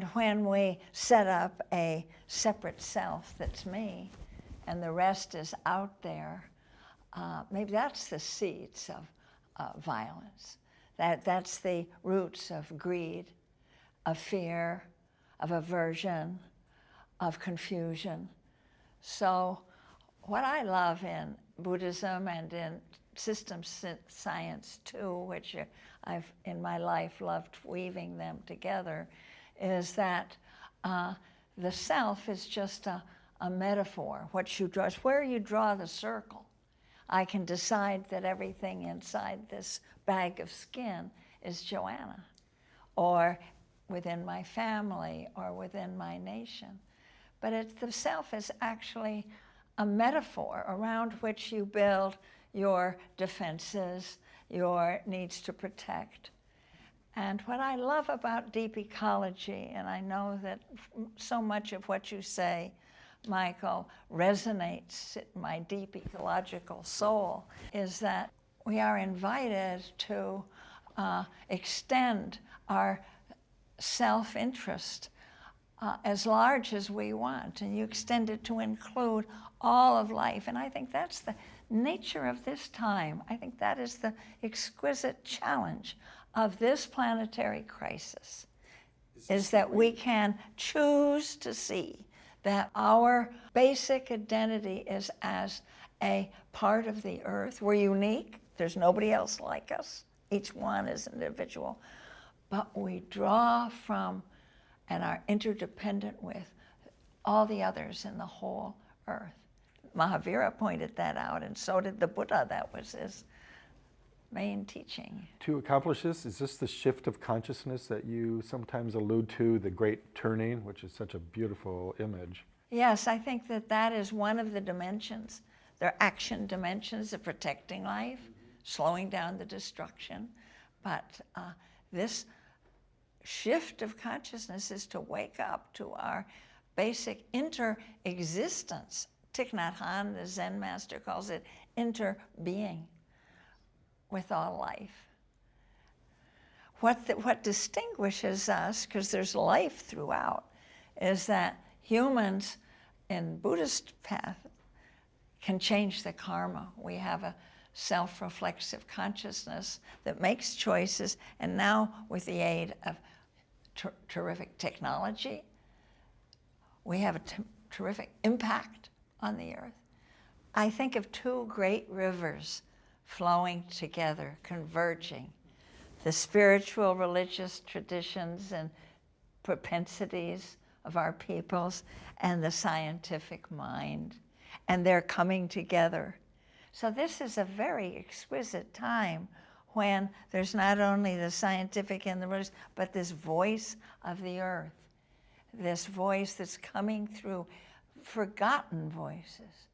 And when we set up a separate self that's me, and the rest is out there, maybe that's the seeds of violence. That's the roots of greed, of fear, of aversion, of confusion. So what I love in Buddhism and in systems science too, which I've in my life loved weaving them together, is that the self is just a metaphor. What you draw is where you draw the circle. I can decide that everything inside this bag of skin is Joanna, or within my family, or within my nation. But the self is actually a metaphor around which you build your defenses, your needs to protect. And what I love about deep ecology, and I know that so much of what you say, Michael, resonates in my deep ecological soul, is that we are invited to extend our self-interest as large as we want, and you extend it to include all of life. And I think that's the nature of this time. I think that is the exquisite challenge of this planetary crisis, is that we can choose to see that our basic identity is as a part of the earth. We're unique. There's nobody else like us. Each one is an individual. But we draw from and are interdependent with all the others in the whole earth. Mahavira pointed that out, and so did the Buddha. That was his main teaching. To accomplish this, is this the shift of consciousness that you sometimes allude to, the great turning, which is such a beautiful image? Yes, I think that is one of the dimensions. There are action dimensions of protecting life, slowing down the destruction. But this shift of consciousness is to wake up to our basic inter-existence. Thich Nhat Hanh, the Zen master, calls it inter-being with all life. What distinguishes us, because there's life throughout, is that humans in Buddhist path can change the karma. We have a self-reflexive consciousness that makes choices, and now with the aid of terrific technology, we have a terrific impact on the earth. I think of two great rivers flowing together, converging, the spiritual religious traditions and propensities of our peoples and the scientific mind, and they're coming together. So this is a very exquisite time when there's not only the scientific and the religious, but this voice of the earth, this voice that's coming through forgotten voices.